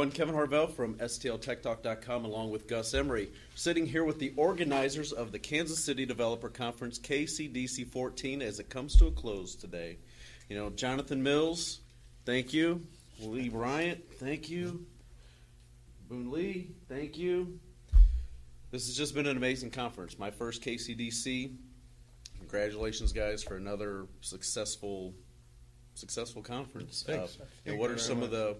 everyone. Kevin Harvell from STLTechTalk.com along with Gus Emery, sitting here with the organizers of the Kansas City Developer Conference, KCDC 14, as it comes to a close today. You know, Jonathan Mills, thank you. Lee Bryant, thank you. Boon Lee, thank you. This has just been an amazing conference. My first KCDC. Congratulations, guys, for another successful conference. Thanks. What are some of the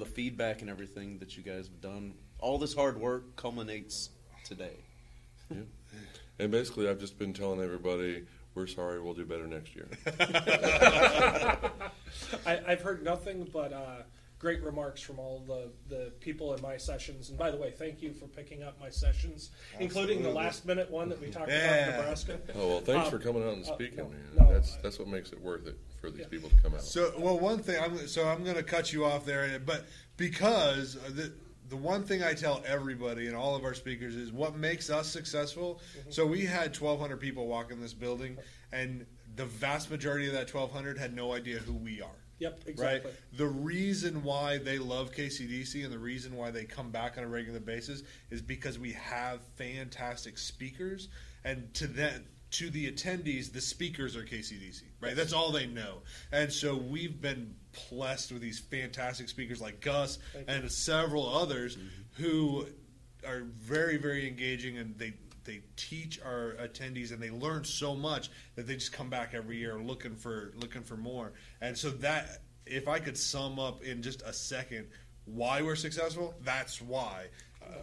feedback and everything that you guys have done? All this hard work culminates today. Yeah. And basically, I've just been telling everybody, we're sorry, we'll do better next year. I've heard nothing but great remarks from all the people in my sessions. And by the way, thank you for picking up my sessions, including the last minute one that we talked about in Nebraska. Oh, well, thanks for coming out and speaking, man. No, that's what makes it worth it for these people to come out. So, well, one thing, I'm going to cut you off there, but because the one thing I tell everybody and all of our speakers is what makes us successful. Mm-hmm. So we had 1,200 people walk in this building, and the vast majority of that 1,200 had no idea who we are. Yep, exactly. Right? The reason why they love KCDC and the reason why they come back on a regular basis is because we have fantastic speakers, and to the attendees, the speakers are KCDC, right? That's all they know. And so we've been blessed with these fantastic speakers like Gus and several others who are very, very engaging, and they teach our attendees, and they learn so much that they just come back every year looking for more. And so that, if I could sum up in just a second why we're successful, that's why.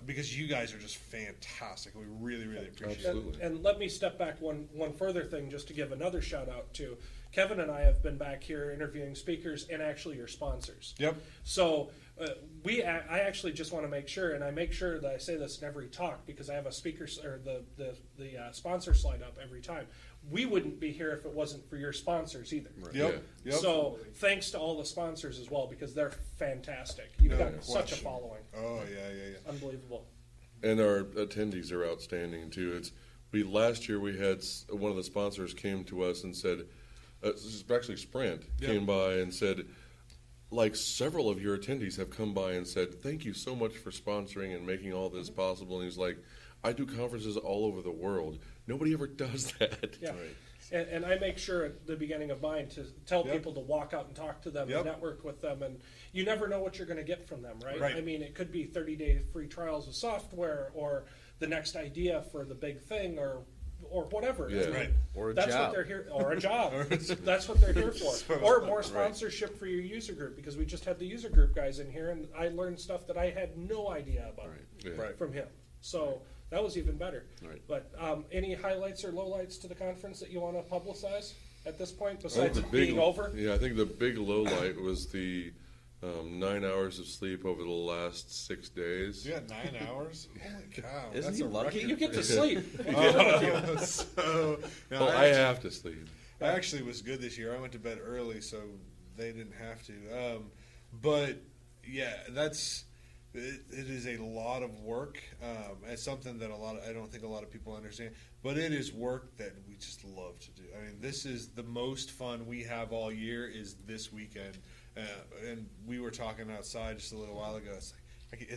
Because you guys are just fantastic. We really, really appreciate it. And let me step back one further thing just to give another shout out to Kevin and I have been back here interviewing speakers and actually your sponsors. Yep. So I actually just want to make sure, and I make sure that I say this in every talk because I have a speaker or the sponsor slide up every time. We wouldn't be here if it wasn't for your sponsors either. Right. Yep. So thanks to all the sponsors as well because they're fantastic. You've got such a following. Oh yeah. Unbelievable. And our attendees are outstanding too. Last year we had one of the sponsors came to us and said, actually Sprint came by and said, like several of your attendees have come by and said, thank you so much for sponsoring and making all this possible. And he's like, I do conferences all over the world. Nobody ever does that. Yeah. Right. And I make sure at the beginning of mine to tell people to walk out and talk to them and network with them. And you never know what you're going to get from them, right? I mean, it could be 30-day free trials of software or the next idea for the big thing or whatever. Yeah. Right. Or that's job. what they're here, or a job. That's what they're here for. Or more sponsorship for your user group, because we just had the user group guys in here, and I learned stuff that I had no idea about from him. So that was even better. Right. But any highlights or lowlights to the conference that you want to publicize at this point, besides it being over? Yeah, I think the big lowlight was the 9 hours of sleep over the last 6 days. You had 9 hours? Holy cow. Isn't he lucky? You get to sleep. I have to sleep. I actually was good this year. I went to bed early, so they didn't have to. But, yeah, it is a lot of work. It's something that I don't think a lot of people understand. But it is work that we just love to do. I mean, this is the most fun we have all year is this weekend. And we were talking outside just a little while ago. It's like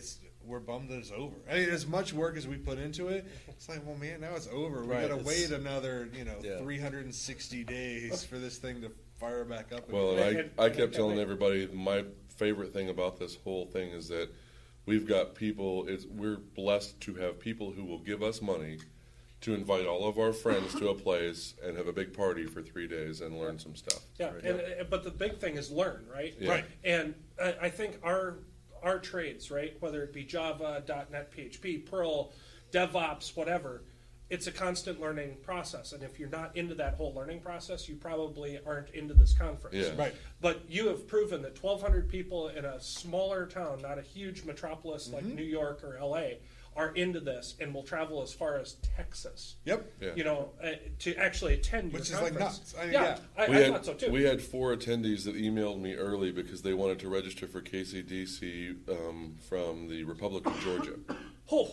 we're bummed that it's over. I mean, as much work as we put into it, it's like, well, man, now it's over. We got to wait another, 360 days for this thing to fire back up again. Well, and I kept telling everybody my favorite thing about this whole thing is that we've got people. We're blessed to have people who will give us money to invite all of our friends to a place and have a big party for 3 days and learn some stuff. Yeah, but the big thing is learn, right? Yeah. Right. And I think our trades, right, whether it be Java, .NET, PHP, Perl, DevOps, whatever, it's a constant learning process. And if you're not into that whole learning process, you probably aren't into this conference. Yeah. Right. But you have proven that 1,200 people in a smaller town, not a huge metropolis like New York or LA, are into this and will travel as far as Texas. Yep. Yeah. To actually attend Which your is conference. like nuts. I thought so too. We had 4 attendees that emailed me early because they wanted to register for KCDC from the Republic of Georgia. Oh.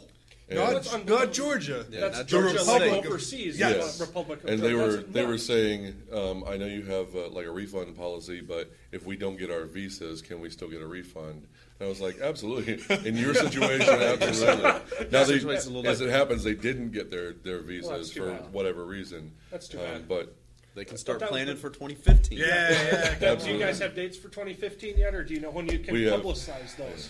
Not Georgia. Yeah, that's not Georgia, Georgia like State. overseas. Yes. Republic of And Georgia. they were saying, I know you have like a refund policy, but if we don't get our visas, can we still get a refund? And I was like, absolutely. In your situation, absolutely. Now, as it happens, they didn't get their visas for whatever reason. That's too bad. But they can start planning for 2015. Yeah. Do you guys have dates for 2015 yet, or do you know when you can publicize those?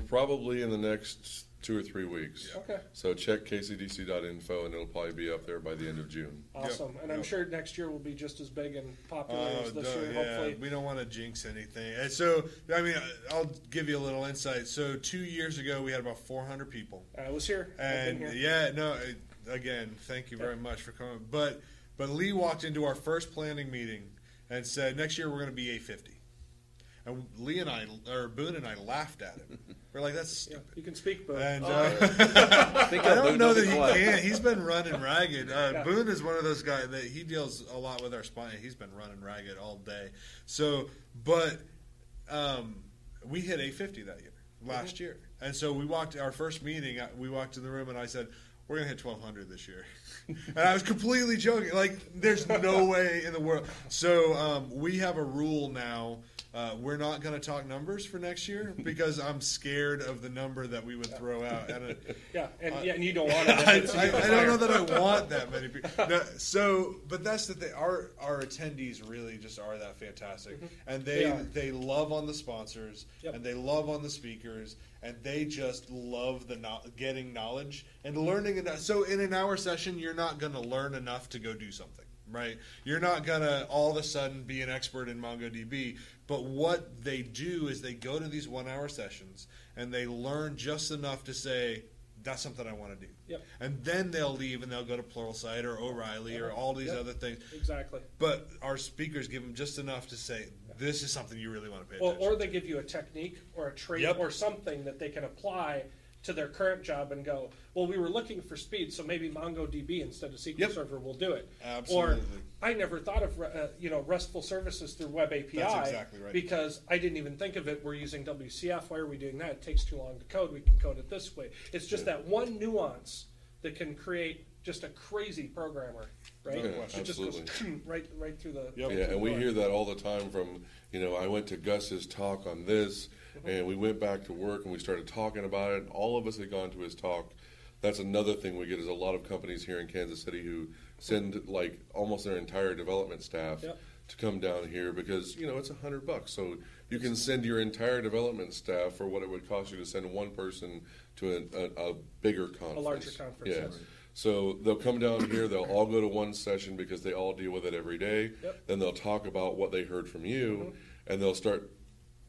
Probably in the next 2 or 3 weeks. Okay. So check kcdc.info, and it'll probably be up there by the end of June. Awesome. And I'm sure next year will be just as big and popular as this year, hopefully. We don't want to jinx anything. And so, I mean, I'll give you a little insight. So 2 years ago, we had about 400 people. I was here. And again, thank you very much for coming. But Lee walked into our first planning meeting and said, next year we're going to be 850. And Boone and I laughed at him. We're like, that's stupid. You can speak, Boone. And, I don't know that he can. He's been running ragged. Boone is one of those guys that he deals a lot with our spine. He's been running ragged all day. So, but we hit 850 that year, last year. And so our first meeting, we walked in the room and I said, we're going to hit 1,200 this year. And I was completely joking. Like, there's no way in the world. So we have a rule now. We're not going to talk numbers for next year because I'm scared of the number that we would throw out. And, and you don't want it. I don't know that I want that many people. No, but that's the thing. Our attendees really just are that fantastic, and they love on the sponsors, and they love on the speakers, and they just love getting knowledge and learning enough. So in an hour session, you're not going to learn enough to go do something. Right? You're not going to all of a sudden be an expert in MongoDB, but what they do is they go to these 1 hour sessions and they learn just enough to say, that's something I want to do. Yep. And then they'll leave and they'll go to Pluralsight or O'Reilly or all these other things. Exactly. But our speakers give them just enough to say, this is something you really want to pay attention to. Or they give you a technique or a trait or something that they can apply to their current job and go, well, we were looking for speed, so maybe MongoDB instead of SQL Server will do it. Absolutely. Or I never thought of RESTful services through Web API. That's exactly right. Because I didn't even think of it. We're using WCF. Why are we doing that? It takes too long to code. We can code it this way. It's just that one nuance that can create just a crazy programmer, right? It just goes right through the... and we hear that all the time from, I went to Gus's talk on this, and we went back to work and we started talking about it, and all of us had gone to his talk. That's another thing we get is a lot of companies here in Kansas City who send like almost their entire development staff to come down here because, it's $100. So you can send your entire development staff for what it would cost you to send one person to a bigger conference. A larger conference, yes. So they'll come down here, they'll all go to one session because they all deal with it every day. Then they'll talk about what they heard from you, and they'll start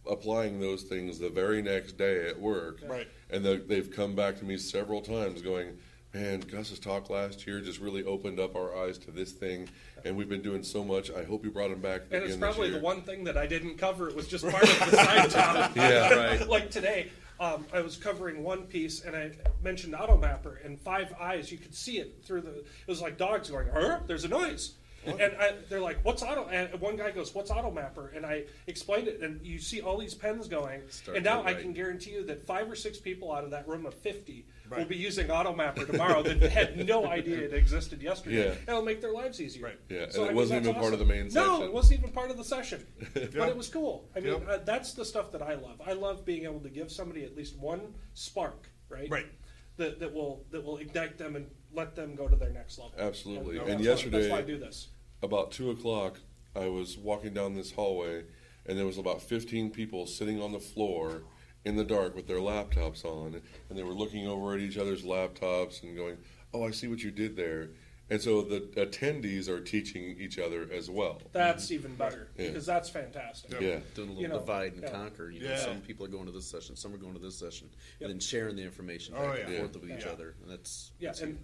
applying those things the very next day at work. Right. And they've come back to me several times going, man, Gus's talk last year just really opened up our eyes to this thing, and we've been doing so much. I hope you brought him back again this year. And it's probably the one thing that I didn't cover. It was just part of the side job. Like today, I was covering one piece, and I mentioned AutoMapper, and 5 eyes, you could see it through it was like dogs going, there's a noise. And they're like, what's Auto? And one guy goes, what's AutoMapper? And I explained it, and you see all these pens going. And now I can guarantee you that 5 or 6 people out of that room of 50 will be using AutoMapper tomorrow that had no idea it existed yesterday. And it'll make their lives easier. Right. Yeah, so, and it wasn't even part of the main session. No, it wasn't even part of the session. But it was cool. I mean, that's the stuff that I love. I love being able to give somebody at least one spark, right? Right. That will ignite them and let them go to their next level. Absolutely. And yesterday, that's why I do this. About 2 o'clock, I was walking down this hallway, and there was about 15 people sitting on the floor in the dark with their laptops on, and they were looking over at each other's laptops and going, oh, I see what you did there. And so the attendees are teaching each other as well. That's even better, because that's fantastic. Yeah. Doing a little divide and conquer. Some people are going to this session, some are going to this session, and then sharing the information back and forth with each other. And that's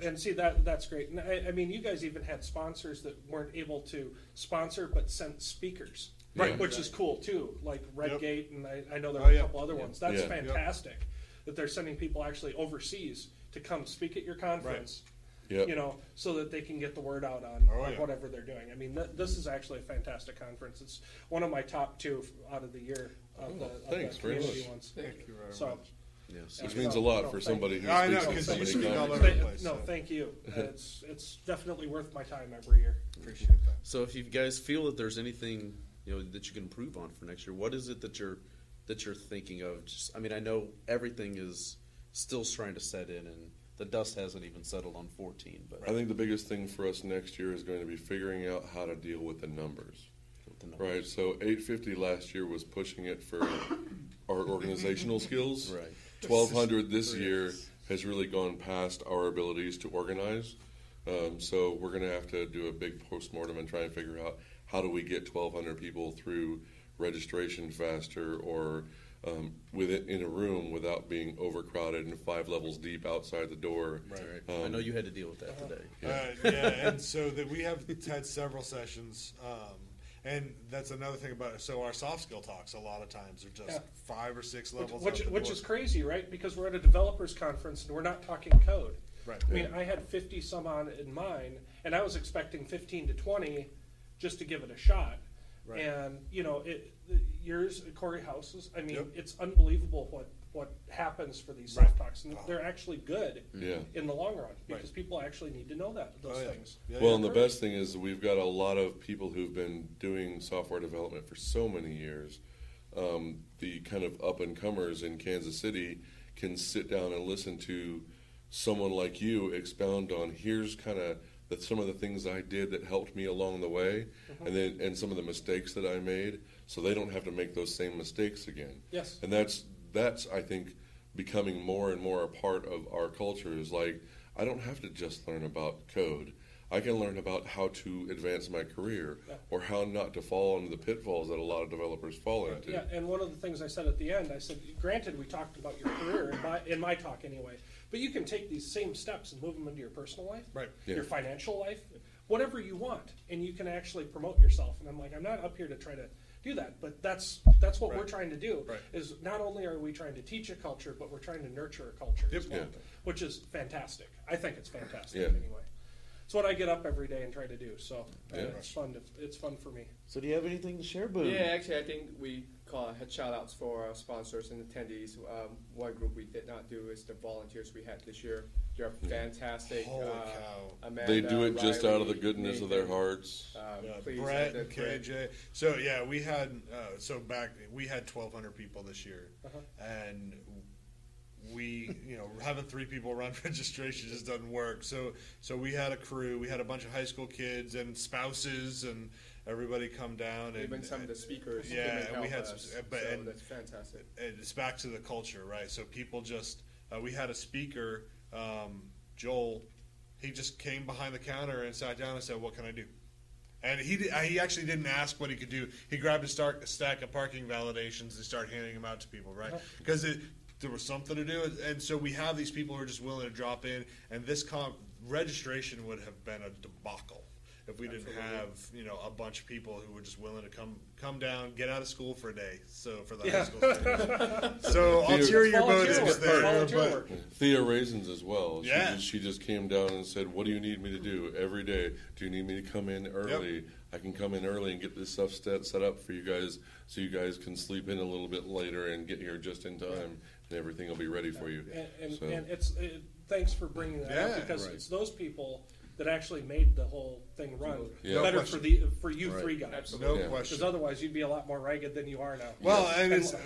and see, that's great. And I mean, you guys even had sponsors that weren't able to sponsor but sent speakers, which is cool too, like Redgate, and I know there were a couple other ones. That's fantastic that they're sending people actually overseas to come speak at your conference. So that they can get the word out on whatever they're doing. I mean, this is actually a fantastic conference. It's one of my top 2 out of the year of the thanks very much. ones. Thank you very so, much. Yes, which means a lot for somebody who I know, speaks in because so you many speak all conferences. over the place. No, so. thank you. It's definitely worth my time every year. Appreciate that. So if you guys feel that there's anything that you can improve on for next year, what is it that you're thinking of? Just, I mean, I know everything is still trying to set in, and the dust hasn't even settled on 14. But I think the biggest thing for us next year is going to be figuring out how to deal with the numbers. Right, so 850 last year was pushing it for our organizational skills. Right. 1200 this year has really gone past our abilities to organize. So we're going to have to do a big postmortem and try and figure out how do we get 1,200 people through registration faster or in a room without being overcrowded and 5 levels deep outside the door. Right. I know you had to deal with that today. And so that we have had several sessions. And that's another thing about it. So our soft skill talks a lot of times are just 5 or 6 levels Which is crazy, right? Because we're at a developers conference and we're not talking code. Right. I mean, I had 50 some on in mine, and I was expecting 15 to 20 just to give it a shot. Right. And, yours, Corey House's, I mean, it's unbelievable what happens for these soft talks. And they're actually good in the long run because people actually need to know those things. Well, and the best thing is we've got a lot of people who've been doing software development for so many years. The kind of up-and-comers in Kansas City can sit down and listen to someone like you expound on here's kind of some of the things I did that helped me along the way, and some of the mistakes that I made, so they don't have to make those same mistakes again. Yes. And that's I think becoming more and more a part of our culture is like I don't have to just learn about code. I can learn about how to advance my career or how not to fall into the pitfalls that a lot of developers fall into. Yeah, and one of the things I said at the end, I said, granted, we talked about your career, in my talk anyway, but you can take these same steps and move them into your personal life, your financial life, whatever you want, and you can actually promote yourself. And I'm like, I'm not up here to try to do that, but that's what we're trying to do, is not only are we trying to teach a culture, but we're trying to nurture a culture as well, which is fantastic. I think it's fantastic anyway. It's what I get up every day and try to do, so it's fun. It's fun for me. So do you have anything to share, Boone? Yeah, actually, I think we had shout-outs for our sponsors and attendees. One group we did not do is the volunteers we had this year. They're fantastic. Holy cow. Amanda, They do it just Riley, out of the goodness of their hearts. Brett and KJ. So we had we had 1,200 people this year, and we having 3 people run registration just doesn't work. So we had a crew. We had a bunch of high school kids and spouses and everybody come down. Even some of the speakers. Yeah, and we had and that's fantastic. It's back to the culture, right? So people just we had a speaker, Joel. He just came behind the counter and sat down and said, "What can I do?" And he actually didn't ask what he could do. He grabbed a stack of parking validations and started handing them out to people, right? Because there was something to do. And so we have these people who are just willing to drop in. And this registration would have been a debacle if we didn't have a bunch of people who were just willing to come down, get out of school for a day. So for the high school students. So ulterior motives there. But Thea Raisins as well. Yeah. She just came down and said, "What do you need me to do every day? Do you need me to come in early? Yep. I can come in early and get this stuff set up for you guys, so you guys can sleep in a little bit later and get here just in time, and everything will be ready for you." And thanks for bringing that up, because it's those people that actually made the whole thing run better for you 3 guys. Absolutely. No question. Because otherwise you'd be a lot more ragged than you are now. Well,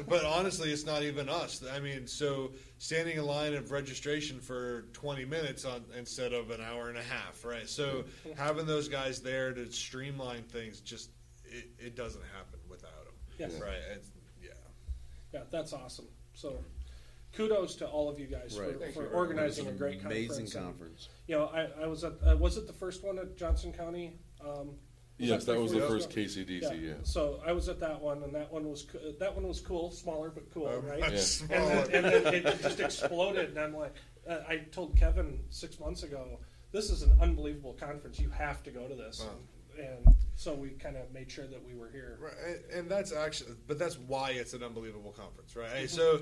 but honestly, it's not even us. I mean, so standing in line of registration for 20 minutes instead of an hour and a half, right? So having those guys there to streamline things, just it doesn't happen without them. Yes. Right. Yeah, that's awesome. So kudos to all of you guys for organizing a great conference. Amazing conference. I was at, was it the first one at Johnson County? Yes, that was the first KCDC. Yeah. So I was at that one, and that one was cool, smaller but cool, right? Smaller. And then it just exploded, and I'm like, I told Kevin 6 months ago, this is an unbelievable conference. You have to go to this. And so we kind of made sure that we were here. Right, and that's why it's an unbelievable conference, right? So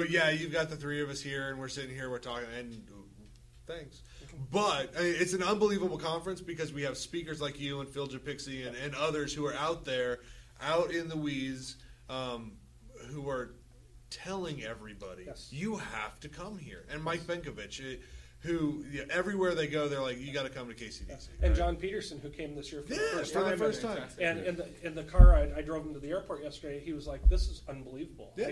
yeah, you've got the 3 of us here, and we're sitting here, we're talking, and thanks. But it's an unbelievable conference because we have speakers like you and Phil Japixi and others who are out there, out in the weeds, who are telling everybody, Yes. you have to come here. And Mike Benkovich, who everywhere they go, they're like, you got to come to KCDC. And right? John Peterson, who came this year for the first time. time. And in the car I drove him to the airport yesterday, he was like, this is unbelievable. Yeah.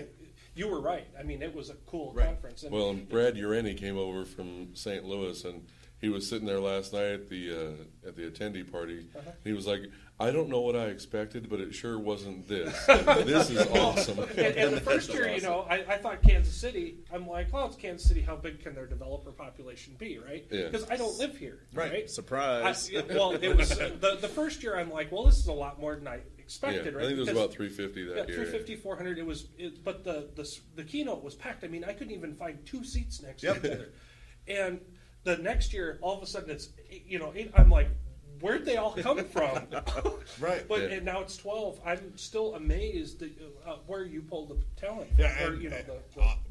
You were right. I mean, it was a cool Right. conference. And Well, and Brad Urani came over from St. Louis, and he was sitting there last night at the attendee party. He was like, I don't know what I expected, but it sure wasn't this. This is awesome. And the first year, I thought Kansas City, I'm like, oh, it's Kansas City. How big can their developer population be, right? Yeah. Because I don't live here, right? Surprise. Well, it was the first year. I'm like, well, this is a lot more than I expected, Yeah, right? I think it was Because- about 350 that year. 350, 400. But the keynote was packed. I mean, I couldn't even find two seats next to each other. And the next year, all of a sudden, it's I'm like, where'd they all come from? Right. But Yeah. and now it's 12. I'm still amazed that, where you pulled the talent. Yeah, or and- the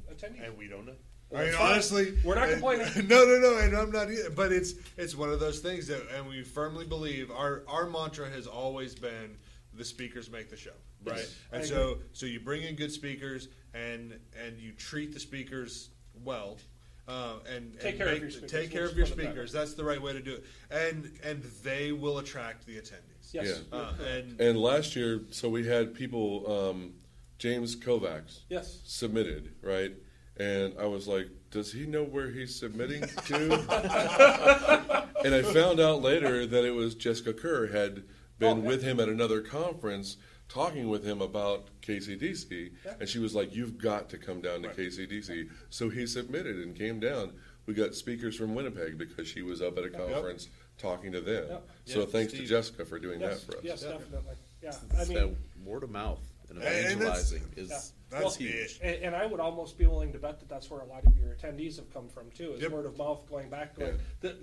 attendees. And we don't know. Well, I mean, that's fine. honestly, We're not complaining. No, and I'm not either. But it's one of those things that, and we firmly believe our mantra has always been the speakers make the show, right? Yes, and I so you bring in good speakers and you treat the speakers well. Take care of your speakers. Take care of your speakers. That's the right way to do it, and they will attract the attendees. Yes. Yeah. And last year, so we had people, James Kovacs submitted, right? And I was like, does he know where he's submitting to? And I found out later that it was Jessica Kerr had been with him at another conference talking with him about KCDC, and she was like, you've got to come down to KCDC. So he submitted and came down. We got speakers from Winnipeg because she was up at a conference talking to them. So thanks to Jessica for doing that for us. Yes, definitely. Yeah, It's that word of mouth and evangelizing that's huge. And I would almost be willing to bet that that's where a lot of your attendees have come from too, is word of mouth, going back,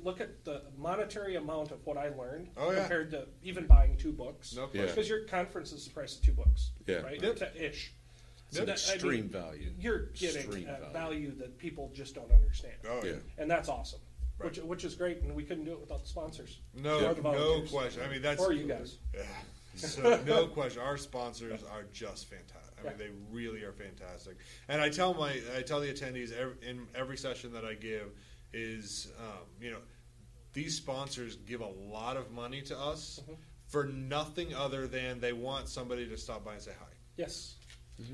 look at the monetary amount of what I learned compared to even buying 2 books. No Yeah. Because your conference is the price of 2 books, Yeah. right? Ish. It's an extreme value. You're getting Extreme value that people just don't understand. Oh, yeah. And that's awesome. Right. Which is great, and we couldn't do it without the sponsors. No Or the volunteers. question. I mean, that's Or you guys. Yeah. So no question. Our sponsors are just fantastic. I mean, they really are fantastic. And I tell the attendees in every session that I give is, these sponsors give a lot of money to us for nothing other than they want somebody to stop by and say hi. Yes.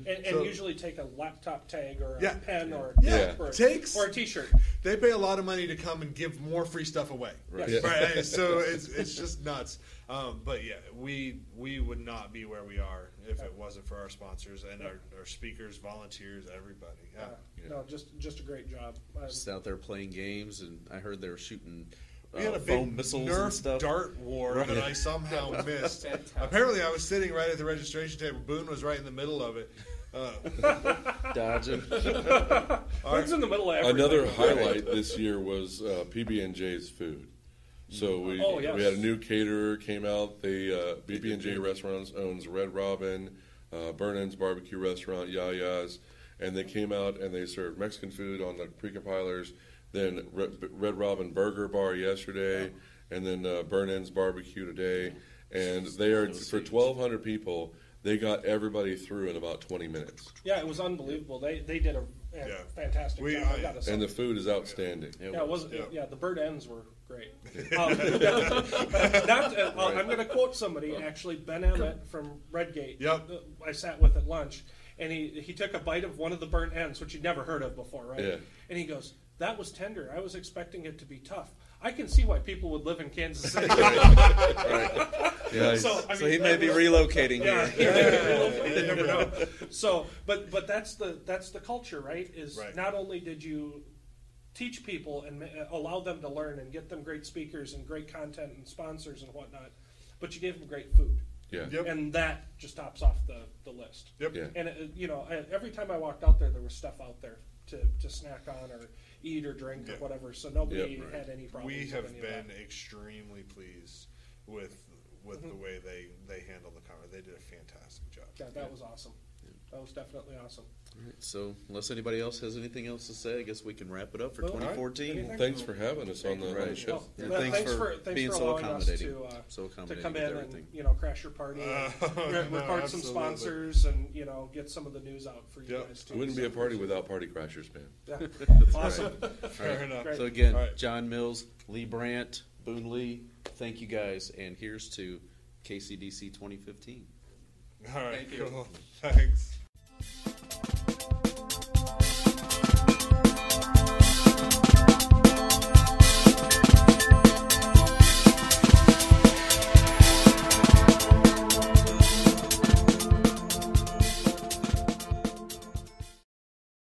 And usually take a laptop tag or a pen or or a T-shirt. They pay a lot of money to come and give more free stuff away. Right. Yes. Right. So it's just nuts. But yeah, we would not be where we are if it wasn't for our sponsors and our speakers, volunteers, everybody. Yeah. No, just a great job. Just out there playing games, and I heard they were shooting We had a foam big missiles Nerf and stuff. dart war that I somehow missed. Fantastic. Apparently, I was sitting right at the registration table. Boone was right in the middle of it. Dodging. Who's in the middle of everything? Another highlight this year was PB&J's food. So we had a new caterer came out. BB&J Restaurants owns Red Robin, Burnen's Barbecue Restaurant, Yaya's, and they came out and they served Mexican food on the pre-compilers. Then Red Robin Burger Bar yesterday, and then Burnen's Barbecue today. And they are for 1,200 people. They got everybody through in about 20 minutes. Yeah, it was unbelievable. They did a fantastic job. I gotta say. And the food is outstanding. It was. Yeah, the bird ends were great. I'm going to quote somebody, actually, Ben Emmett from Redgate. Yep. I sat with at lunch, and he took a bite of one of the burnt ends, which he'd never heard of before, right? Yeah. And he goes, "That was tender. I was expecting it to be tough. I can see why people would live in Kansas City." Right. Yeah. So he may be relocating here. You never know. So, but that's the culture, right? Not only did you teach people and allow them to learn and get them great speakers and great content and sponsors and whatnot, but you gave them great food. Yeah. Yep. And that just tops off the list. Yep. Yeah. And every time I walked out there was stuff out there to snack on or eat or drink or whatever. So nobody had any problems. We with have any been of that. extremely pleased with the way they handled the conference. They did a fantastic job. Yeah, that was awesome. that was definitely awesome. All right, so unless anybody else has anything else to say, I guess we can wrap it up for Well, 2014. Well, thanks for having us on the show. Yeah, Well, thanks for being so allowing us accommodating. to Come in with and everything. crash your party, and No, record some absolutely. sponsors, and get some of the news out for you Yep. guys too. It wouldn't be a party without party crashers, man. Yeah. Awesome. Fair enough. Great. So again, All right. John Mills, Lee Brandt, Boon Lee, thank you guys, and here's to KCDC 2015. All right, Thank you. cool. Thanks.